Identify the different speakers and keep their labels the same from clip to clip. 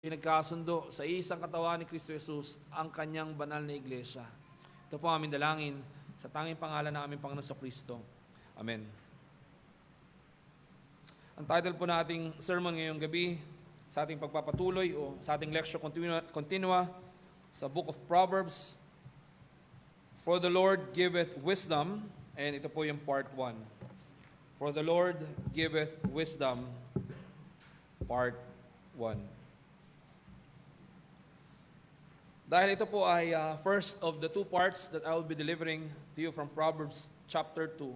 Speaker 1: pinagkasundo sa isang katawan ni Kristo Jesus ang kanyang banal na iglesia. Ito po ang aming dalangin sa tanging pangalan ng aming Panginoon sa Kristo. Amen. Ang title po nating sermon ngayong gabi sa ating pagpapatuloy o sa ating lecture continua sa Book of Proverbs, For the Lord giveth wisdom, and ito po yung part 1. For the Lord giveth wisdom, part 1. Dahil ito po ay first of the two parts that I will be delivering to you from Proverbs chapter 2.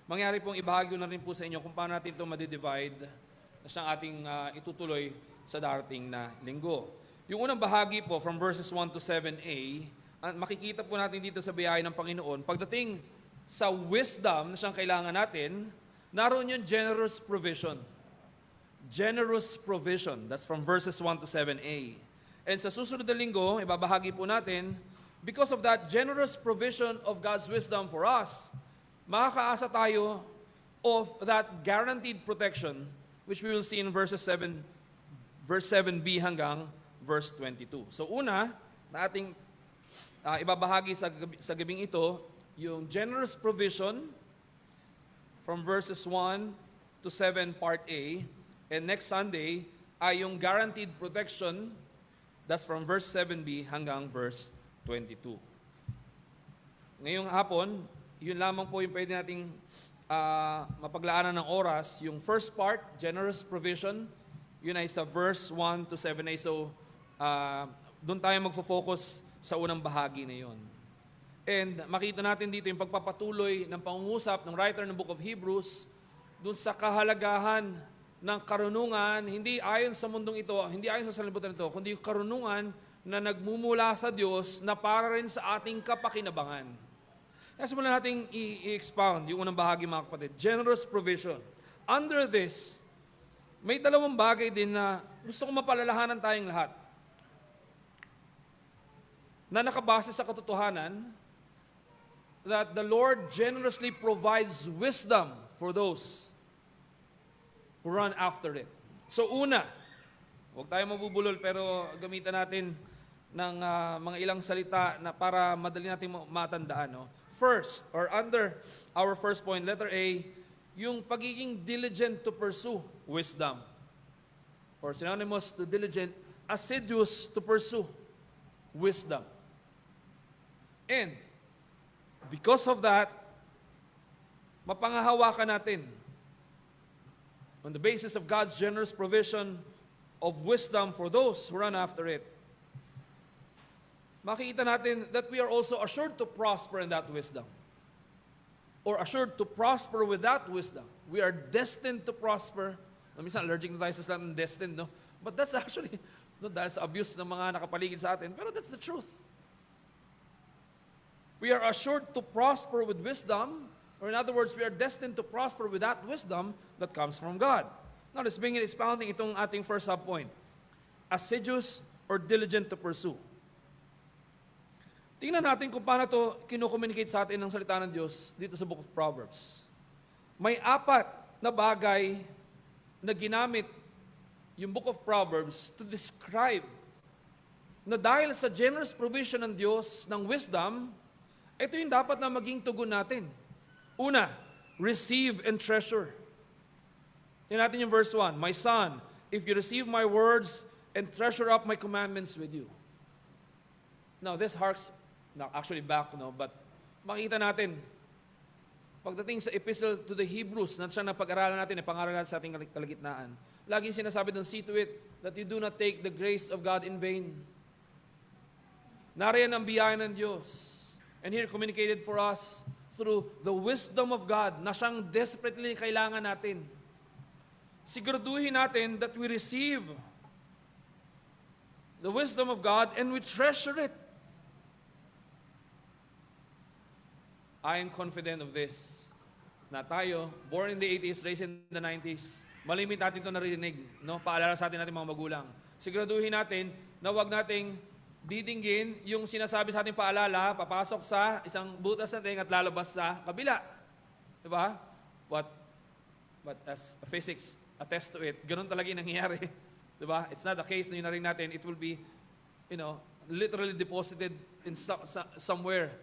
Speaker 1: Mangyari pong ibahagi na rin po sa inyo kung paano natin ito madidivide na siyang ating itutuloy sa darating na linggo. Yung unang bahagi po from verses 1 to 7a, makikita po natin dito sa biyaya ng Panginoon, pagdating sa wisdom na siyang kailangan natin, naroon yung generous provision. Generous provision. That's from verses 1 to 7a. And sa susunod na linggo, ibabahagi po natin, because of that generous provision of God's wisdom for us, makakaasa tayo of that guaranteed protection, which we will see in verse 7b hanggang verse 22. So una, na ating ibabahagi sa gabing ito, yung generous provision from verses 1 to 7 part A, and next Sunday ay yung guaranteed protection. That's from verse 7b hanggang verse 22. Ngayong hapon, yun lamang po yung pwede nating mapaglaanan ng oras. Yung first part, generous provision, yun ay sa verse 1 to 7a. So, doon tayo magfo-focus sa unang bahagi na yun. And makita natin dito yung pagpapatuloy ng pangungusap ng writer ng Book of Hebrews doon sa kahalagahan ng karunungan, hindi ayon sa mundong ito, hindi ayon sa sanlibutan ito, kundi yung karunungan na nagmumula sa Diyos na para rin sa ating kapakinabangan. Kaya simulan natin i-expound yung unang bahagi, mga kapatid. Generous provision. Under this, may dalawang bagay din na gusto ko mapalalahanan tayong lahat. Na nakabase sa katotohanan that the Lord generously provides wisdom for those who run after it. So una, huwag tayo mabubulol pero gamitan natin ng mga ilang salita na para madali natin matandaan. No? First, or under our first point, letter A, yung pagiging diligent to pursue wisdom. Or synonymous to diligent, assiduous to pursue wisdom. And because of that, mapangahawakan natin on the basis of God's generous provision of wisdom for those who run after it. Makikita natin that we are also assured to prosper in that wisdom. Or assured to prosper with that wisdom. We are destined to prosper. Minsan allergic na tayo sa slang ng destined, no? But that's actually, no, dahil sa abuse ng mga nakapaligid sa atin, pero that's the truth. We are assured to prosper with wisdom, or in other words, we are destined to prosper with that wisdom that comes from God. Now, let's begin expounding itong ating first subpoint. Assiduous or diligent to pursue. Tingnan natin kung paano ito kinukommunicate sa atin ng salita ng Diyos dito sa Book of Proverbs. May 4 na bagay na ginamit yung Book of Proverbs to describe na dahil sa generous provision ng Diyos ng wisdom, ito yung dapat na maging tugon natin. Una, receive and treasure. Tingnan natin yung verse 1. My son, if you receive my words and treasure up my commandments with you. Now, this harks, actually back, no, but makita natin, pagdating sa epistle to the Hebrews, na siya na pag-aralan natin, pang-aralan sa ating kalagitnaan, laging sinasabi doon, see to it that you do not take the grace of God in vain. Nariyan ang biyaya ng Diyos. And here communicated for us through the wisdom of God na siyang desperately kailangan natin. Siguraduhin natin that we receive the wisdom of God and we treasure it. I am confident of this, na tayo, born in the 80s, raised in the 90s, malimit natin ito narinig, no? Paalala sa atin mga magulang. Siguraduhin natin na wag nating didinggin yung sinasabi sa ating paalala, papasok sa isang butas natin at lalabas sa kabila. Diba? But as physics attests to it, ganun talaga yung nangyayari. Diba? It's not the case na yun na rin natin, it will be, literally deposited in somewhere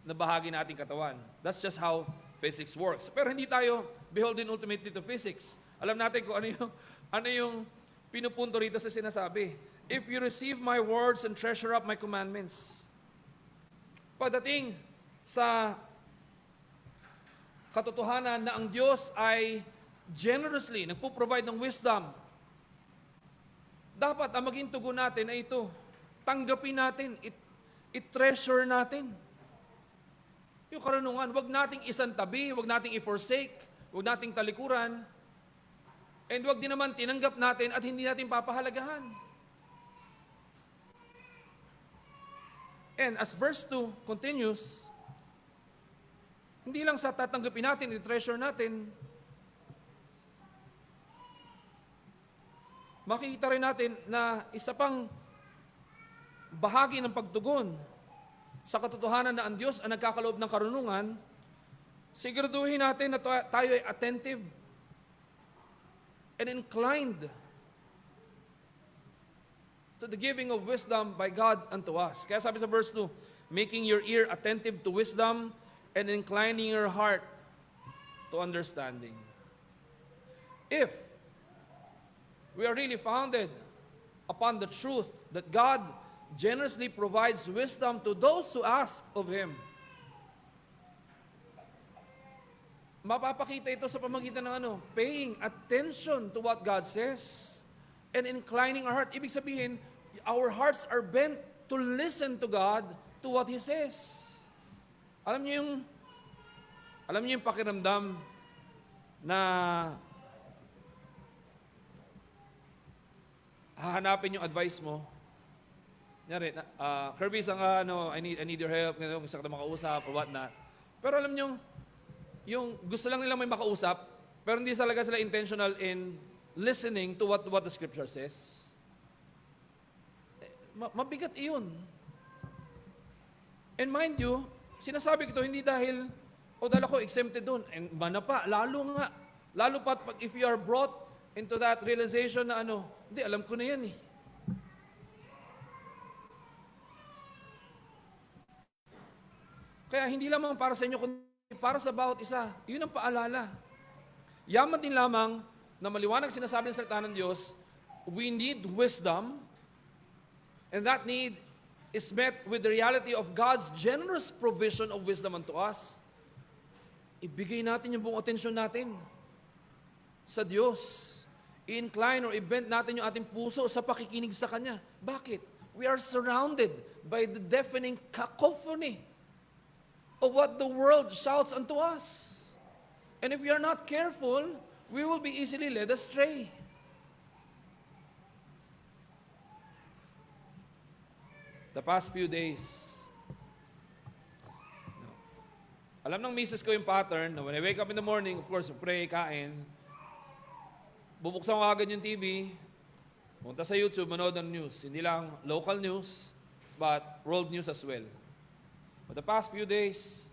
Speaker 1: na bahagi na ating katawan. That's just how physics works. Pero hindi tayo beholden ultimately to physics. Alam natin kung ano yung pinupunto rito sa sinasabi. If you receive my words and treasure up my commandments. Pagdating sa katotohanan na ang Diyos ay generously nagpo-provide ng wisdom, dapat ang maging tugon natin ay ito. Tanggapin natin, i-treasure natin. Yung karunungan, wag nating isantabi, wag nating i-forsake, wag nating talikuran, and wag din naman tinanggap natin at hindi natin papahalagahan. And as verse 2 continues, hindi lang sa tatanggapin natin, i-treasure natin, makikita rin natin na isa pang bahagi ng pagtugon sa katotohanan na ang Diyos ang nagkakaloob ng karunungan, siguraduhin natin na tayo ay attentive and inclined to the giving of wisdom by God unto us. Kaya sabi sa verse 2, making your ear attentive to wisdom and inclining your heart to understanding. If we are really founded upon the truth that God generously provides wisdom to those who ask of Him, mapapakita ito sa pamagitan ng paying attention to what God says and inclining our heart. Ibig sabihin, our hearts are bent to listen to God, to what He says. Alam niyo yung pakiramdam na hahanapin yung advice mo. Nyari, Kirby, I need your help, gusto ka na makausap, or whatnot. Pero alam niyo, yung gusto lang nilang may makausap, pero hindi talaga sila intentional in listening to what the Scripture says. Mabigat iyon. And mind you, sinasabi ko ito hindi dahil ako exempted doon. And lalo pa if you are brought into that realization na hindi, alam ko na yan eh. Kaya hindi lamang para sa inyo, kundi para sa bawat isa. Yun ang paalala. Yaman din lamang na maliwanag sinasabi ng salita ng Diyos, we need wisdom, and that need is met with the reality of God's generous provision of wisdom unto us. Ibigay natin yung buong atensyon natin sa Diyos. I-incline or i-bend natin yung ating puso sa pakikinig sa Kanya. Bakit? We are surrounded by the deafening cacophony of what the world shouts unto us. And if we are not careful, we will be easily led astray. The past few days, alam ng misis ko yung pattern na when I wake up in the morning, of course, pray, kain, bubuksan ko agad yung TV, punta sa YouTube, manood ng news. Hindi lang local news, but world news as well. But the past few days,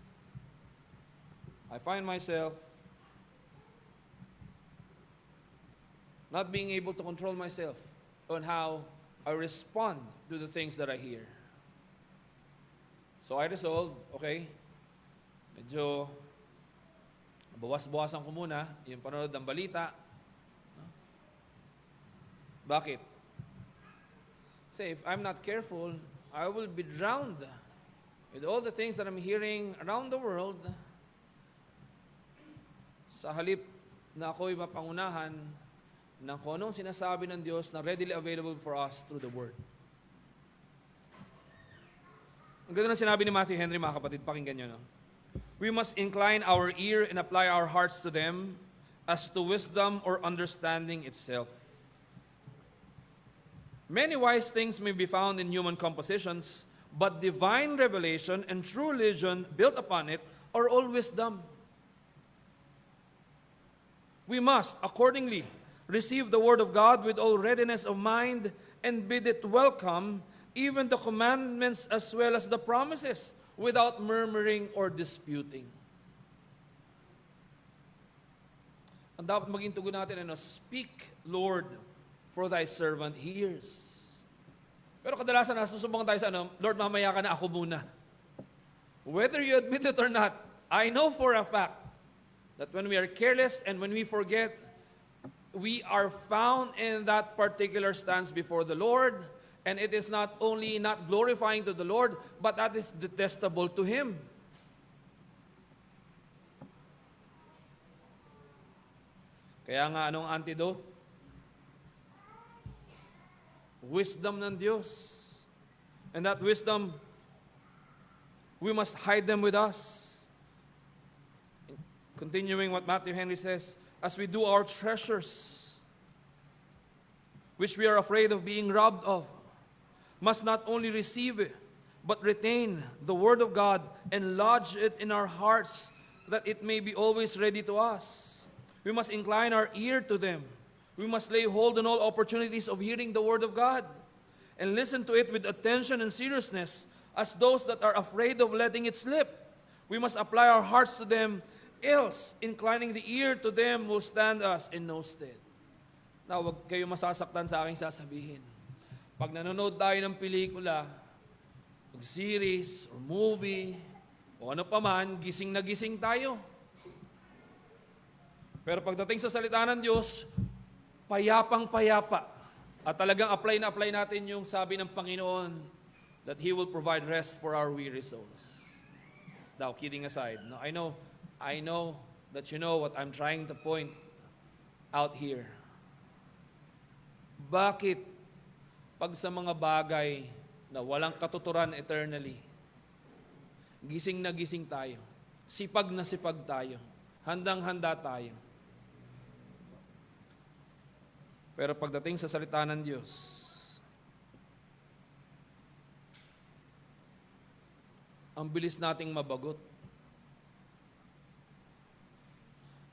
Speaker 1: I find myself not being able to control myself on how I respond to the things that I hear. So I resolved, okay, medyo bawas-bawasan ko muna yung panonood ng balita. Bakit? Say, if I'm not careful, I will be drowned with all the things that I'm hearing around the world. Sa halip na ako'y mapangunahan ng kung anong sinasabi ng Diyos na readily available for us through the Word. Ang ganda ng sinabi ni Matthew Henry, mga kapatid, pakinggan nyo, no? We must incline our ear and apply our hearts to them as to wisdom or understanding itself. Many wise things may be found in human compositions, but divine revelation and true religion built upon it are all wisdom. We must, accordingly, receive the Word of God with all readiness of mind and bid it welcome, even the commandments as well as the promises, without murmuring or disputing. Ang dapat maging tugon natin, speak, Lord, for thy servant hears. Pero kadalasan nasusubukan tayo sa Lord, mamaya ka na, ako muna. Whether you admit it or not, I know for a fact that when we are careless and when we forget, we are found in that particular stance before the Lord, and it is not only not glorifying to the Lord, but that is detestable to Him. Kaya nga, anong antidote? Wisdom ng Diyos. And that wisdom, we must hide them with us. Continuing what Matthew Henry says, as we do our treasures, which we are afraid of being robbed of, must not only receive it, but retain the Word of God and lodge it in our hearts, that it may be always ready to us. We must incline our ear to them. We must lay hold on all opportunities of hearing the Word of God and listen to it with attention and seriousness as those that are afraid of letting it slip. We must apply our hearts to them, else inclining the ear to them will stand us in no stead. Now, huwag kayo masasaktan sa aking sasabihin. Pag nanonood tayo ng pelikula, series, or movie, o ano pa man, gising na gising tayo. Pero pagdating sa salita ng Diyos, payapang-payapa. At talagang apply na apply natin yung sabi ng Panginoon that He will provide rest for our weary souls. Now, kidding aside, no, I know that you know what I'm trying to point out here. Bakit pag sa mga bagay na walang katuturan eternally, gising na gising tayo, sipag na sipag tayo, handang-handa tayo, pero pagdating sa salita ng Diyos, ang bilis nating mabagot.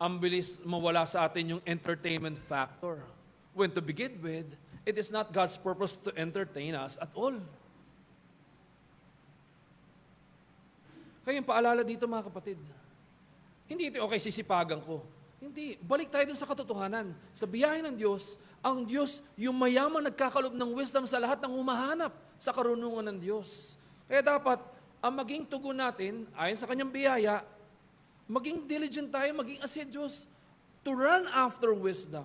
Speaker 1: Ang bilis mawala sa atin yung entertainment factor. When to begin with, it is not God's purpose to entertain us at all. Kaya yung paalala dito mga kapatid, hindi ito okay sisipagan ko. Hindi. Balik tayo dun sa katotohanan. Sa biyahe ng Diyos, ang Diyos, yung mayaman nagkakalob ng wisdom sa lahat ng humahanap sa karunungan ng Diyos. Kaya dapat, ang maging tugon natin, ayon sa kanyang biyaya, maging diligent tayo, maging assiduous to run after wisdom.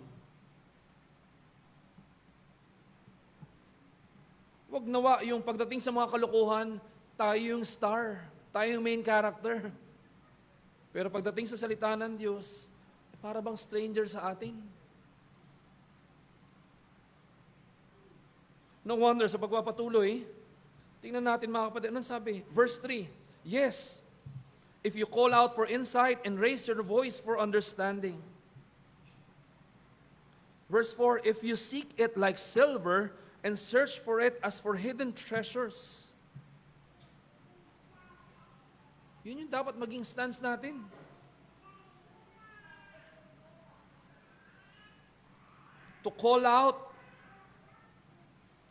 Speaker 1: Huwag nawa yung pagdating sa mga kalokohan, tayo yung star, tayo yung main character. Pero pagdating sa salita ng Diyos, para bang stranger sa atin? No wonder sa pagpapatuloy, tingnan natin mga kapatid, anong sabi? Verse 3, yes, if you call out for insight and raise your voice for understanding. Verse 4, if you seek it like silver and search for it as for hidden treasures. Yun yung dapat maging stance natin. To call out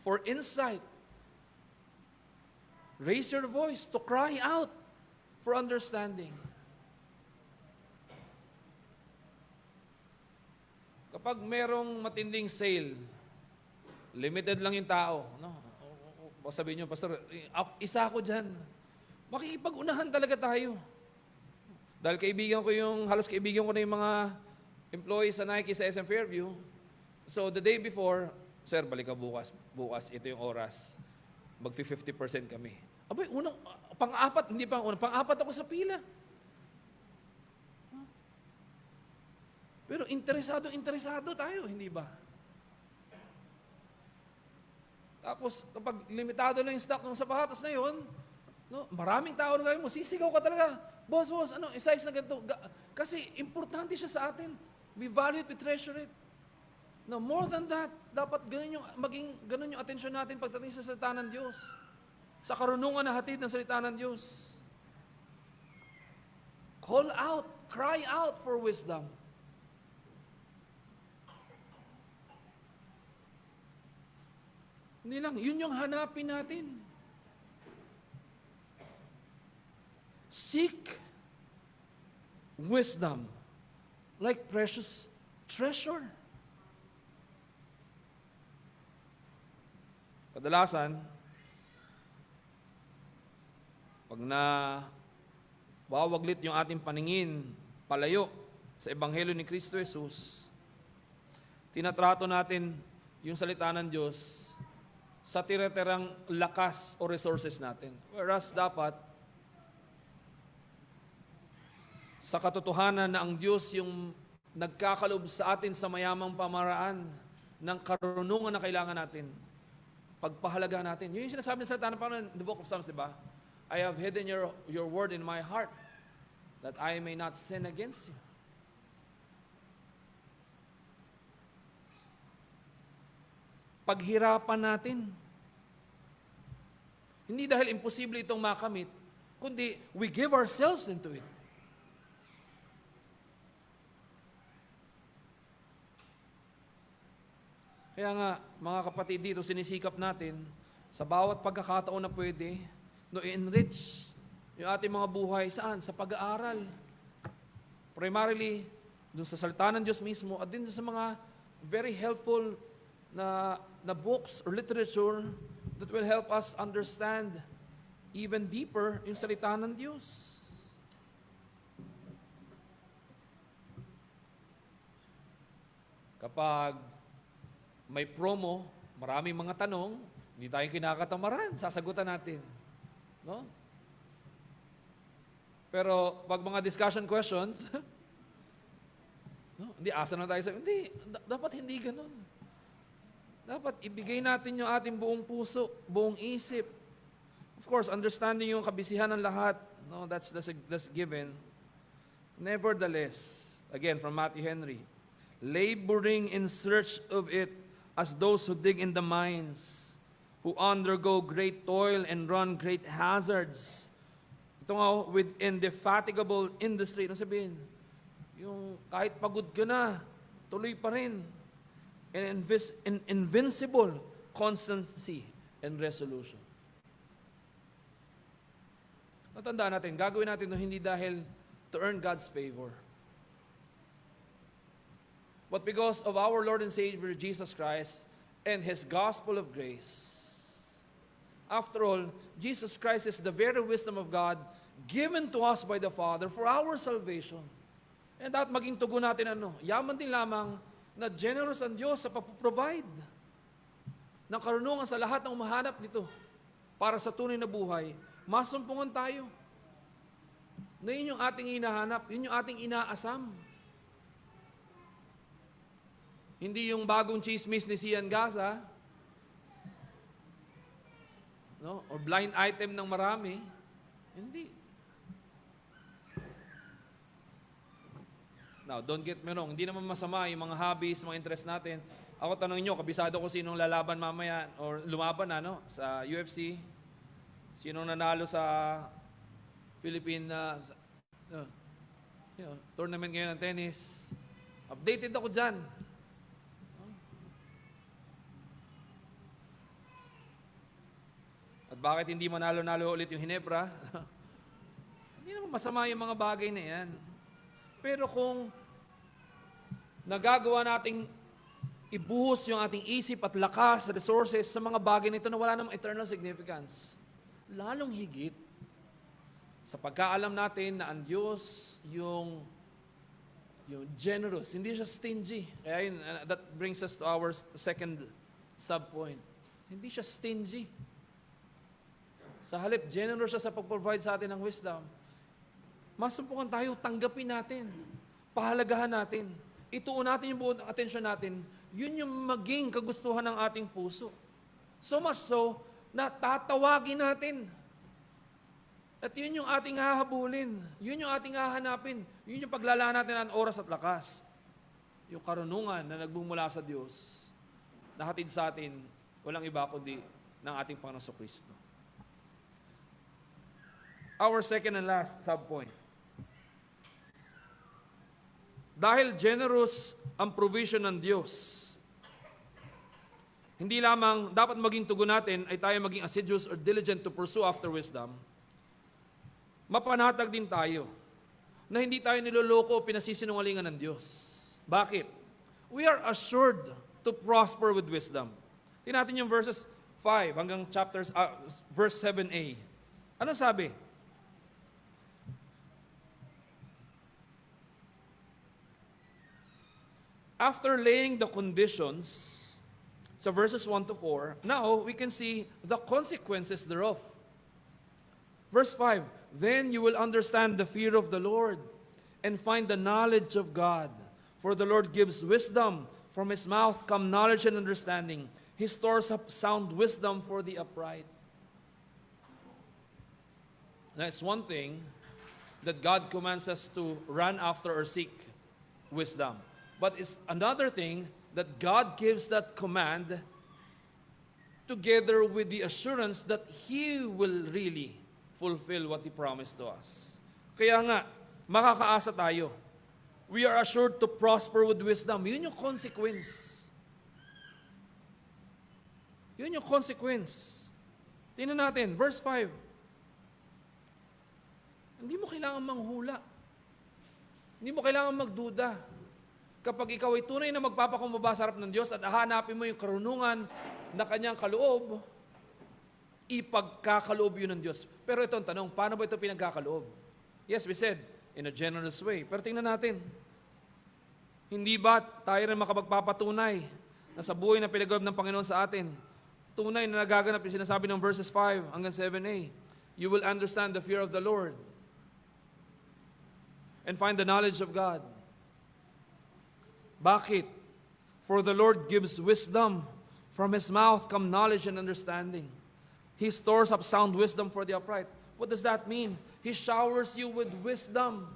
Speaker 1: for insight. Raise your voice to cry out for understanding. Kapag merong matinding sale, limited lang yung tao. No? Sabihin nyo, Pastor, isa ako dyan. Makikipag-unahan talaga tayo. Dahil halos kaibigan ko na yung mga employees sa Nike sa SM Fairview. So the day before, Sir, balik ka bukas. Bukas, ito yung oras. Mag-50% kami. Abay, pang-apat, hindi pang-una, pang-apat ako sa pila. Pero interesado tayo, hindi ba? Tapos, kapag limitado lang yung stock ng sapatos na yun, no, maraming tao na kayo mo, sisigaw ka talaga. Boss, size na ganito. Kasi importante siya sa atin. We value it, we treasure it. No, more than that, dapat ganun yung atensyon natin pagdating sa salita ng Diyos. Sa karunungan na hatid ng salita ng Diyos. Call out, cry out for wisdom. Hindi lang, yun yung hanapin natin. Seek wisdom like precious treasure. Kadalasan, pag na wawaglit yung ating paningin palayo sa Ebanghelyo ni Kristo Jesus, tinatrato natin yung salita ng Diyos sa tira-tirang lakas o resources natin. Whereas dapat, sa katotohanan na ang Diyos yung nagkakalob sa atin sa mayamang pamaraan ng karunungan na kailangan natin, pagpahalaga natin. Yun yung sinasabi ng salita ng Panginoon in the book of Psalms, diba? I have hidden your word in my heart that I may not sin against you. Paghirapan natin. Hindi dahil imposible itong makamit, kundi we give ourselves into it. Kaya nga, mga kapatid dito, sinisikap natin sa bawat pagkakataon na pwede, no, i-enrich yung ating mga buhay. Saan? Sa pag-aaral. Primarily, dun sa salita ng Diyos mismo, at din sa mga very helpful na books or literature that will help us understand even deeper yung salita ng Diyos. Kapag may promo, maraming mga tanong, hindi tayo kinakatamaran, sasagutan natin. No? Pero pag mga discussion questions, no, hindi, asa na tayo sa, hindi, dapat hindi ganun. Dapat ibigay natin yung ating buong puso, buong isip. Of course, understanding yung kabisihan ng lahat, no, that's given. Nevertheless, again, from Matthew Henry, laboring in search of it, as those who dig in the mines, who undergo great toil and run great hazards. Ito nga, with indefatigable industry. Ano sabihin? Yung kahit pagod ka na, tuloy pa rin. And invincible constancy and resolution. Natandaan natin, gagawin natin ito hindi dahil to earn God's favor, but because of our Lord and Savior Jesus Christ and His gospel of grace. After all, Jesus Christ is the very wisdom of God given to us by the Father for our salvation. And dapat maging tugon natin yaman din lamang na generous ang Diyos sa pag-provide ng karunungan sa lahat ng umahanap nito para sa tunay na buhay. Masumpungan tayo na yun yung ating hinahanap, yun yung ating inaasam. Hindi yung bagong chismis ni Sian Gaza, no? O blind item ng marami. Hindi. Now, don't get me wrong, hindi naman masama yung mga hobbies, mga interest natin. Ako tanongin nyo, kabisado ko sinong lalaban mamaya or lumaban sa UFC. Sinong nanalo sa Philippine tournament ngayon ng tennis. Updated ako dyan. At bakit hindi manalo-nalo ulit yung Hinebra? Hindi naman masama yung mga bagay na yan. Pero kung nagagawa nating ibuhos yung ating isip at lakas, resources sa mga bagay nito na wala namang eternal significance, lalong higit sa pagkaalam natin na ang Diyos yung generous, hindi siya stingy. Kaya yun, that brings us to our second sub-point. Hindi siya stingy. Sa halip, generous siya sa pag-provide sa atin ng wisdom. Masumpukan tayo, tanggapin natin, pahalagahan natin, ituon natin yung buong atensyon natin, yun yung maging kagustuhan ng ating puso. So much so, na tatawagin natin. At yun yung ating hahabulin, yun yung ating hahanapin, yun yung paglalaan natin ng oras at lakas. Yung karunungan na nagbumula sa Diyos, na hatid sa atin, walang iba kundi ng ating Panginoon Kristo. Our second and last sub-point. Dahil generous ang provision ng Diyos, hindi lamang dapat maging tugon natin ay tayo maging assiduous or diligent to pursue after wisdom, mapanatag din tayo na hindi tayo niloloko o pinasisinungalingan ng Diyos. Bakit? We are assured to prosper with wisdom. Tingnan natin yung verses 5 hanggang verse 7a. Ano sabi? After laying the conditions sa verses 1 to 4, now we can see the consequences thereof. Verse 5, then you will understand the fear of the Lord and find the knowledge of God. For the Lord gives wisdom. From His mouth come knowledge and understanding. He stores up sound wisdom for the upright. That's one thing that God commands us to run after or seek wisdom. But it's another thing that God gives that command together with the assurance that He will really fulfill what He promised to us. Kaya nga, makakaasa tayo. We are assured to prosper with wisdom. Yun yung consequence. Yun yung consequence. Tingnan natin, verse 5. Hindi mo kailangan manghula. Hindi mo kailangan magduda. Kapag ikaw ay tunay na magpapakumbaba sa harap ng Diyos at hahanapin mo yung karunungan na Kanyang kaloob, ipagkakaloob yun ng Diyos. Pero ito ang tanong, paano ba ito pinagkakaloob? Yes, we said, in a generous way. Pero tingnan natin, hindi ba tayo rin makapagpapatunay na sa buhay na pinagawad ng Panginoon sa atin, tunay na nagaganap yung sinasabi ng verses 5 hanggang 7a, you will understand the fear of the Lord and find the knowledge of God. Bakit? For the Lord gives wisdom. From His mouth come knowledge and understanding. He stores up sound wisdom for the upright. What does that mean? He showers you with wisdom.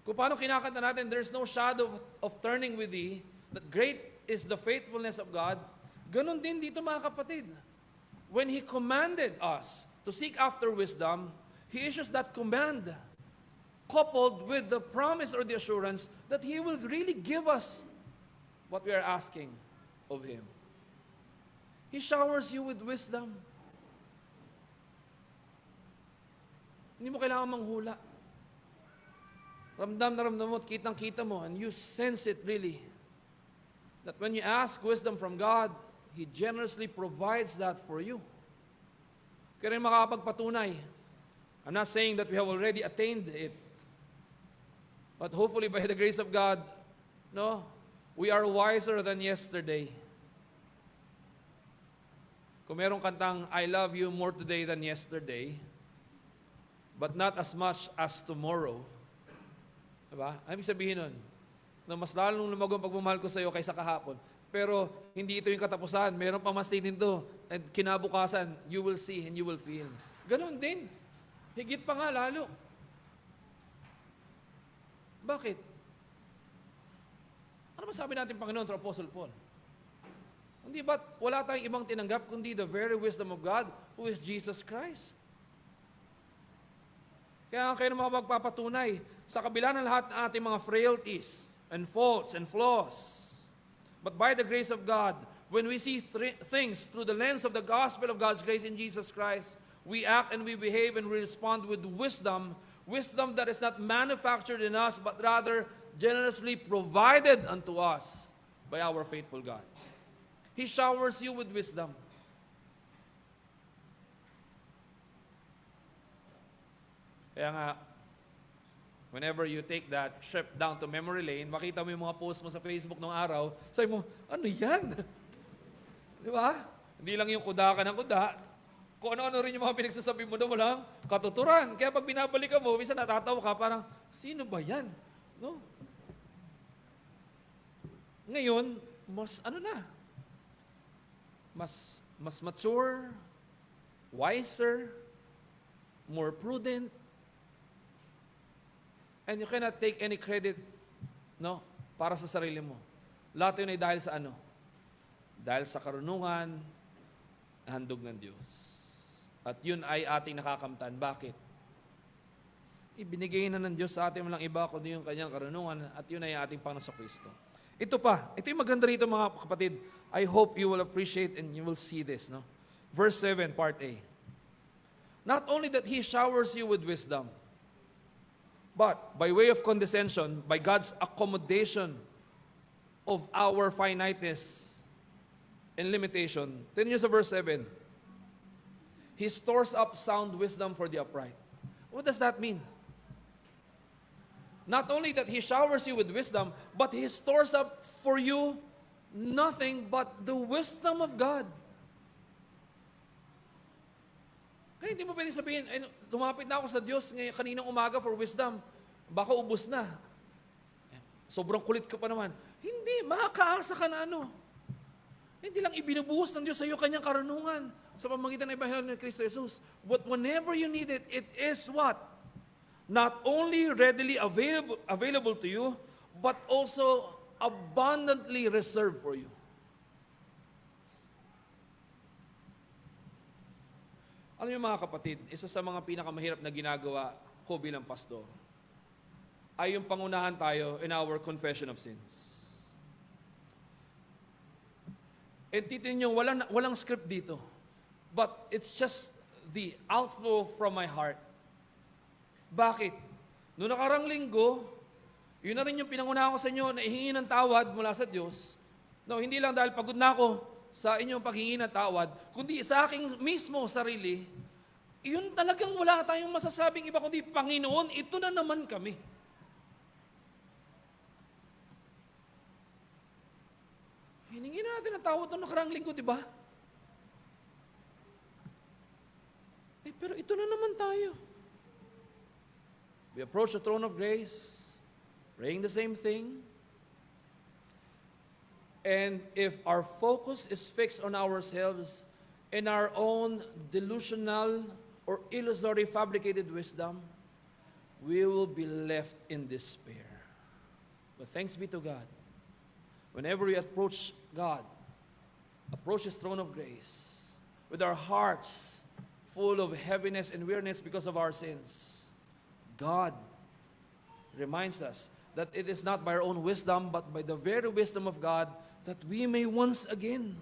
Speaker 1: Kung paano kinakanta natin, there's no shadow of turning with thee, that great is the faithfulness of God. Ganon din dito mga kapatid. When He commanded us to seek after wisdom, He issues that command, coupled with the promise or the assurance that He will really give us what we are asking of Him. He showers you with wisdom. Hindi mo kailangan manghula. Ramdam na ramdam mo at kitang-kita mo, and you sense it really, that when you ask wisdom from God, He generously provides that for you. Kaya rin makakapagpatunay. I'm not saying that we have already attained it, but hopefully by the grace of God, no, we are wiser than yesterday. Kung merong kantang, I love you more today than yesterday, but not as much as tomorrow. Diba? Ano ibig sabihin nun? Na mas lalong lumago ang pagmamahal ko sa iyo kaysa kahapon. Pero hindi ito yung katapusan. Meron pa mas titinto. And kinabukasan, you will see and you will feel. Ganon din. Higit pa nga lalo. Bakit? Ano ba sabi natin Panginoon through Apostle Paul? Hindi ba't wala tayong ibang tinanggap kundi the very wisdom of God who is Jesus Christ? Kaya kayo na makapagpapatunay sa kabila ng lahat ng ating mga frailties and faults and flaws. But by the grace of God, when we see things through the lens of the gospel of God's grace in Jesus Christ, we act and we behave and we respond with wisdom, wisdom that is not manufactured in us, but rather generously provided unto us by our faithful God. He showers you with wisdom. Kaya nga, whenever you take that trip down to memory lane, makita mo yung mga post mo sa Facebook nung araw, sabi mo, ano yan? Di ba? Hindi lang yung kuda ka ng kuda, kung ano-ano rin yung mga pinagsasabi mo na walang katuturan. Kaya pag binabalikan mo, minsan natatawa ka, parang, sino ba yan? No? Ngayon, mas ano na? Mas mature, wiser, more prudent, and you cannot take any credit, no, para sa sarili mo. Lahat yun ay dahil sa ano? Dahil sa karunungan, handog ng Diyos. At yun ay ating nakakamtan. Bakit? Ibinigay na ng Diyos sa atin walang iba kundi yung kanyang karunungan at yun ay ating Panginoon Kristo. Ito pa, ito yung maganda rito mga kapatid. I hope you will appreciate and you will see this. No? Verse 7, part A. Not only that He showers you with wisdom, but by way of condescension, by God's accommodation of our finiteness, and limitation. Tingnan niyo sa verse 7. He stores up sound wisdom for the upright. What does that mean? Not only that He showers you with wisdom, but He stores up for you nothing but the wisdom of God. Kaya hindi mo pwedeng sabihin, ay, lumapit na ako sa Diyos ngayon, kaninang umaga for wisdom. Baka ubos na. Sobrang kulit ko pa naman. Hindi, makakaasa ka na ano. Hindi lang ibinubuhos ng Diyos sa iyo kanyang karunungan sa pamamagitan ng Ebanghelyo ni Kristo Jesus. But whenever you need it, it is what? Not only readily available to you, but also abundantly reserved for you. Alam niyo mga kapatid, isa sa mga pinakamahirap na ginagawa ko bilang pastor ay yung pangunahan tayo in our confession of sins. And titignan niyo, walang script dito. But it's just the outflow from my heart. Bakit? Noong nakarang linggo, yun na rin yung pinangunahan ko sa inyo na ihingi ng tawad mula sa Diyos. No, hindi lang dahil pagod na ako sa inyong paghingi ng tawad, kundi sa aking mismo sarili, yun talagang wala tayong masasabing iba, kundi Panginoon, ito na naman kami. Hiningi na natin ang tawad noong nakarang linggo, di ba? Pero ito na naman tayo. We approach the throne of grace, praying the same thing. And if our focus is fixed on ourselves and our own delusional or illusory fabricated wisdom, we will be left in despair. But thanks be to God. Whenever we approach God, approach His throne of grace, with our hearts full of heaviness and weariness because of our sins, God reminds us that it is not by our own wisdom, but by the very wisdom of God, that we may once again,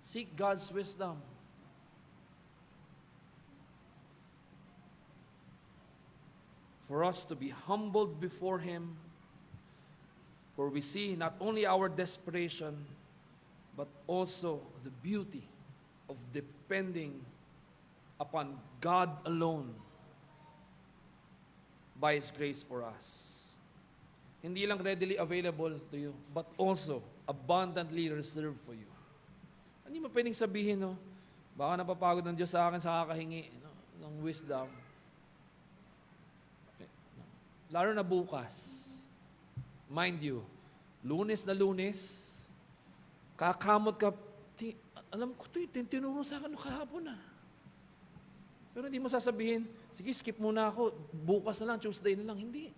Speaker 1: seek God's wisdom. For us to be humbled before Him, for we see not only our desperation, but also the beauty of depending upon God alone by His grace for us. Hindi lang readily available to you, but also abundantly reserved for you. Hindi mo pwedeng sabihin, no? Baka napapagod ng Diyos sa akin sa kakahingi, no, ng wisdom. Lalo na bukas. Mind you, Lunes na Lunes, kakamot ka, alam ko ito, tinuro sa akin kahapon na. Pero hindi mo sasabihin, sige, skip muna ako, bukas na lang, Tuesday na lang. Hindi.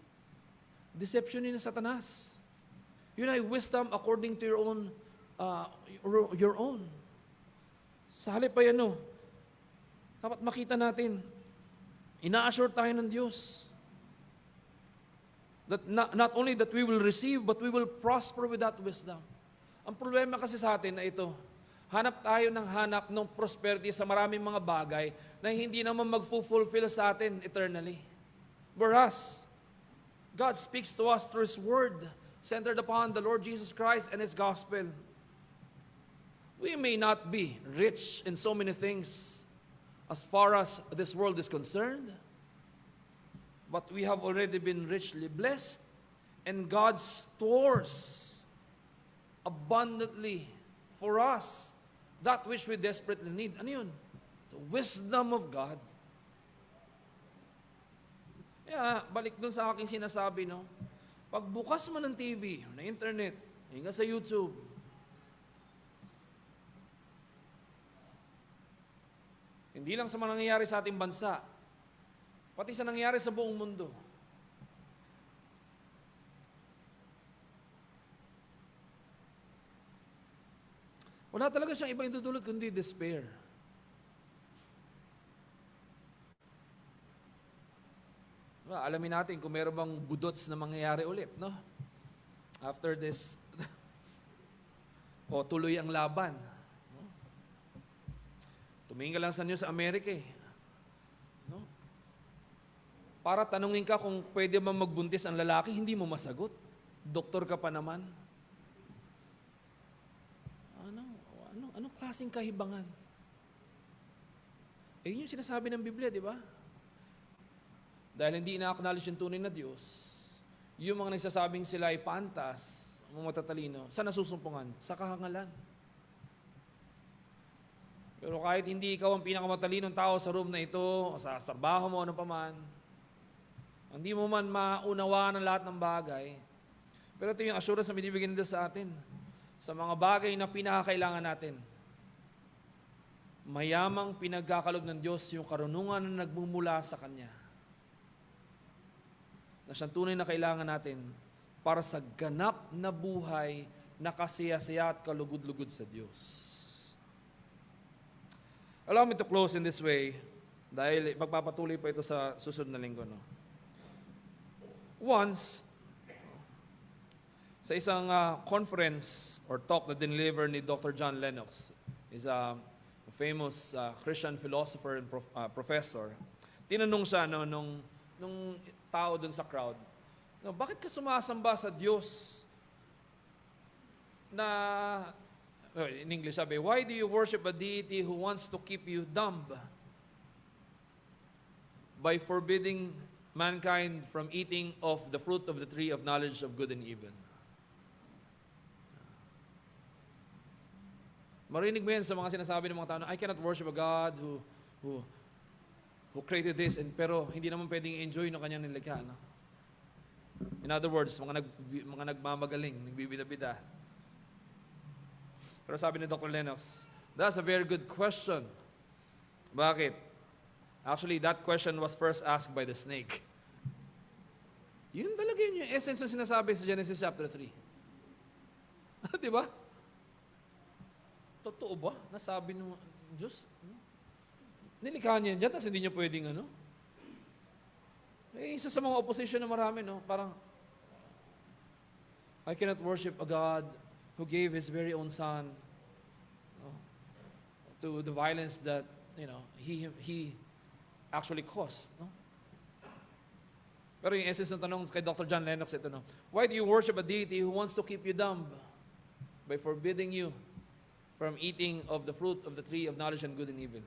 Speaker 1: Deception yun ng Satanas. Yun ay wisdom according to your own. Sa halip pa yan, no, dapat makita natin, ina-assure tayo ng Diyos that not only that we will receive, but we will prosper with that wisdom. Ang problema kasi sa atin na ito, hanap tayo ng hanap ng prosperity sa maraming mga bagay na hindi naman mag-fulfill sa atin eternally. Whereas, God speaks to us through His Word, centered upon the Lord Jesus Christ and His Gospel. We may not be rich in so many things as far as this world is concerned, but we have already been richly blessed, and God stores abundantly for us that which we desperately need. Ano yun? The wisdom of God. Kaya, balik dun sa aking sinasabi, no? Pagbukas mo ng TV, na internet, hingga sa YouTube, hindi lang sa mga nangyayari sa ating bansa, pati sa nangyayari sa buong mundo. Wala talaga siyang ibang idudulot kundi despair. Alamin natin kung meron bang budots na mangyayari ulit, no? After this, o tuloy ang laban. No? Tumingin ka lang sa news sa Amerika, eh. No? Para tanungin ka kung pwede ba magbuntis ang lalaki, hindi mo masagot. Doktor ka pa naman. Anong klaseng kahibangan? Yun yung sinasabi ng Biblia, di ba? Dahil hindi ina-acknowledge yung tunay na Diyos, yung mga nagsasabing sila ay pantas, mga matatalino, saan nasusumpungan? Sa kahangalan. Pero kahit hindi ikaw ang pinakamatalinong tao sa room na ito, o sa trabaho mo, ano pa man, hindi mo man maunawaan ang lahat ng bagay, pero ito yung assurance na binibigyan nila sa atin. Sa mga bagay na pinakakailangan natin, mayamang pinagkakalob ng Diyos yung karunungan na nagmumula sa Kanya, na siyang tunay na kailangan natin para sa ganap na buhay na kasiyasiya at kalugod-lugod sa Diyos. Allow me to close in this way, dahil magpapatuloy pa ito sa susunod na linggo. No? Once, sa isang conference or talk na deliver ni Dr. John Lennox, is a famous Christian philosopher and professor, tinanong siya nung tao dun sa crowd, bakit ka sumasamba sa Diyos na, in English sabi, why do you worship a deity who wants to keep you dumb by forbidding mankind from eating of the fruit of the tree of knowledge of good and evil? Marinig mo yan sa mga sinasabi ng mga tao na, I cannot worship a God who created this, pero hindi naman pwedeng enjoy ng kanyang nilikha. No? In other words, mga nagmamagaling, nagbibida-bida. Pero sabi ni Dr. Lennox, that's a very good question. Bakit? Actually, that question was first asked by the snake. Yun talaga yun yung essence ng sinasabi sa Genesis chapter 3. Di ba? Totoo ba? Nasabi ng Diyos? Nilikha niya dyan, tapos hindi niya pwedeng isa sa mga opposition na marami, no? Parang, I cannot worship a God who gave His very own Son to the violence that, He actually caused, no? Pero yung essence ng tanong kay Dr. John Lennox, ito, no? Why do you worship a deity who wants to keep you dumb by forbidding you from eating of the fruit of the tree of knowledge and good and evil?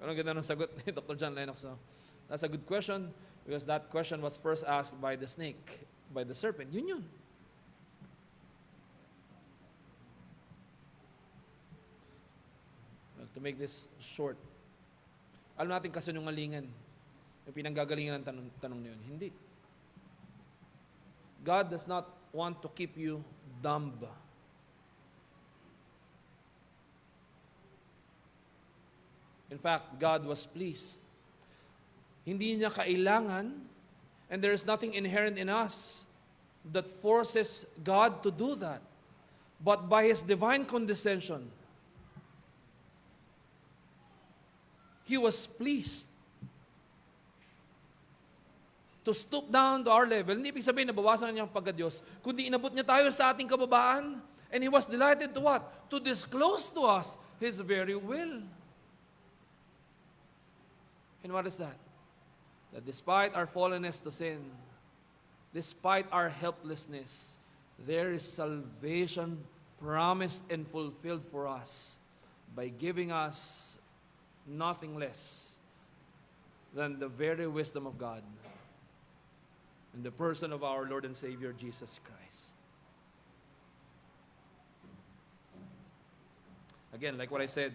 Speaker 1: Anong ganda ng sagot ni Dr. John Lennox? No? That's a good question because that question was first asked by the snake, by the serpent. Yun. Well, to make this short, alam natin kasinungalingan yung pinanggagalingan ng tanong niyon. Hindi. God does not want to keep you dumb. In fact, God was pleased. Hindi niya kailangan, and there is nothing inherent in us that forces God to do that. But by His divine condescension, He was pleased to stoop down to our level. Hindi ibig sabihin na bawasan niya ang pagka-Diyos, kundi inabot niya tayo sa ating kababaan, and He was delighted to what? To disclose to us His very will. And what is that? That despite our fallenness to sin, despite our helplessness, there is salvation promised and fulfilled for us by giving us nothing less than the very wisdom of God in the person of our Lord and Savior, Jesus Christ. Again, like what I said,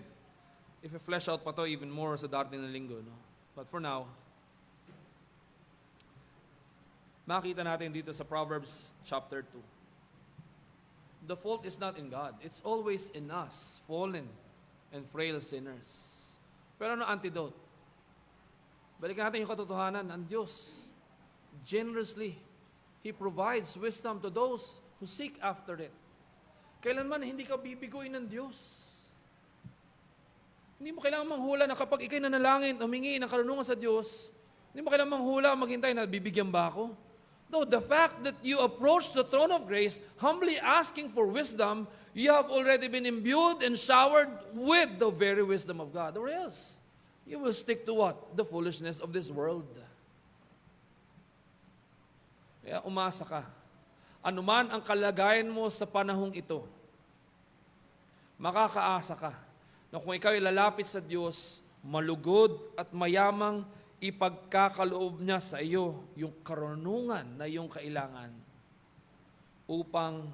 Speaker 1: if you flesh out pa to even more sa darating na linggo, no? But for now, makita natin dito sa Proverbs chapter 2. The fault is not in God. It's always in us, fallen and frail sinners. Pero ano antidote? Balikan natin yung katotohanan. Ang Diyos, generously, He provides wisdom to those who seek after it. Kailanman hindi ka bibiguin ng Diyos. Hindi mo kailangan manghula na kapag ikay nanalangin, humingi ng karunungan sa Diyos, hindi mo kailangan manghula, maghintay na bibigyan ba ako? No, the fact that you approach the throne of grace, humbly asking for wisdom, you have already been imbued and showered with the very wisdom of God. Or else, you will stick to what? The foolishness of this world. Kaya umasa ka. Anuman ang kalagayan mo sa panahong ito, makakaasa ka na kung ikaw ay lalapit sa Diyos, malugod at mayamang ipagkakaloob niya sa iyo yung karunungan na iyong kailangan upang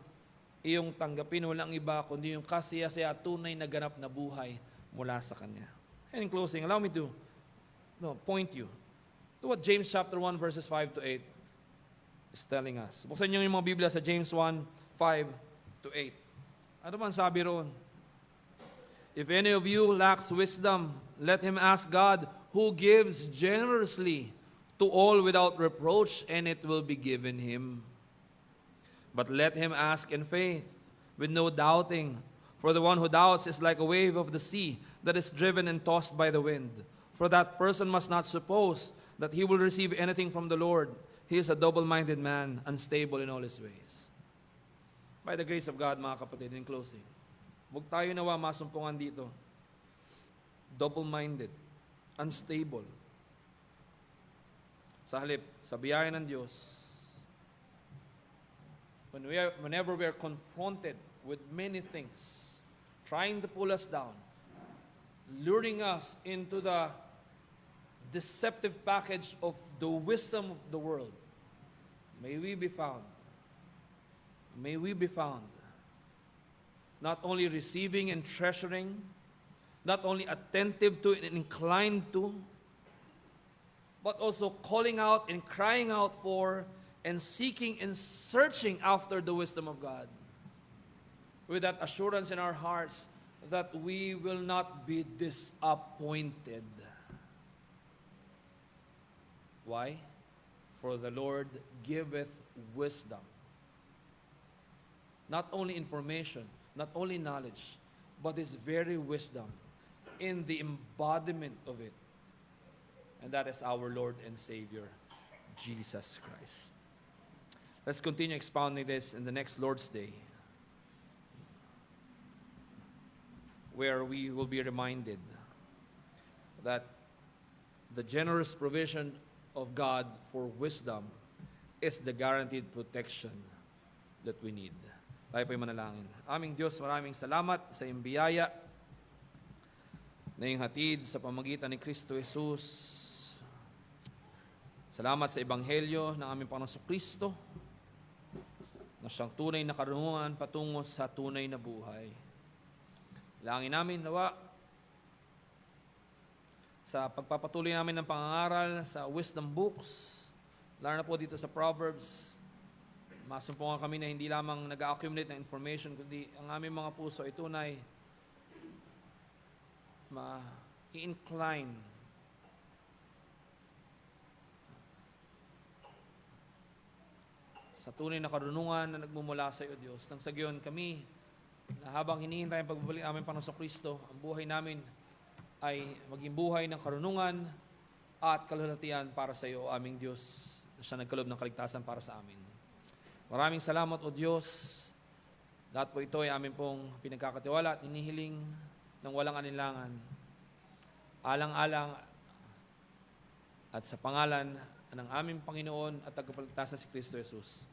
Speaker 1: iyong tanggapin walang iba kundi yung kasaya-saya tunay na ganap na buhay mula sa Kanya. And in closing, allow me to point you to what James chapter 1 verses 5 to 8 is telling us. Buksan niyo yung mga Biblia sa James 1, 5 to 8. Ano man sabi roon? If any of you lacks wisdom, let him ask God, who gives generously to all without reproach, and it will be given him. But let him ask in faith, with no doubting. For the one who doubts is like a wave of the sea that is driven and tossed by the wind. For that person must not suppose that he will receive anything from the Lord. He is a double-minded man, unstable in all his ways. By the grace of God, mga kapatid, in closing, huwag tayo nawa masumpungan dito. Double-minded, unstable. Sa halip, sa biyaya ng Diyos, whenever we are confronted with many things, trying to pull us down, luring us into the deceptive package of the wisdom of the world, may we be found not only receiving and treasuring, not only attentive to and inclined to, but also calling out and crying out for and seeking and searching after the wisdom of God, with that assurance in our hearts that we will not be disappointed. Why? For the Lord giveth wisdom. Not only information, not only knowledge, but His very wisdom in the embodiment of it. And that is our Lord and Savior, Jesus Christ. Let's continue expounding this in the next Lord's Day, where we will be reminded that the generous provision of God for wisdom is the guaranteed protection that we need. Tayo po'y manalangin. Aming Diyos, maraming salamat sa iyong biyaya na iyong hatid sa pamagitan ni Kristo Jesus. Salamat sa Ebanghelyo ng aming Panginoong Kristo na siyang tunay na karunungan patungo sa tunay na buhay. Langin namin, nawa, sa pagpapatuloy namin ng pangangaral sa wisdom books, lalo na po dito sa Proverbs, masumpungan kami na hindi lamang nag-accumulate ng information, kundi ang aming mga puso ay tunay ma-incline sa tunay na karunungan na nagmumula sa iyo, Diyos. Nang sa gayon kami, na habang hinihintay ang pagbabalik namin Panginoon Kristo, ang buhay namin ay maging buhay ng karunungan at kalulatian para sa iyo, aming Diyos, na siya nagkaloob ng kaligtasan para sa amin. Maraming salamat, O Diyos. Lahat po ito ay amin pong pinagkakatiwala at inihiling ng walang alinlangan. Alang-alang at sa pangalan ng aming Panginoon at tagapagligtasan si Kristo Jesus.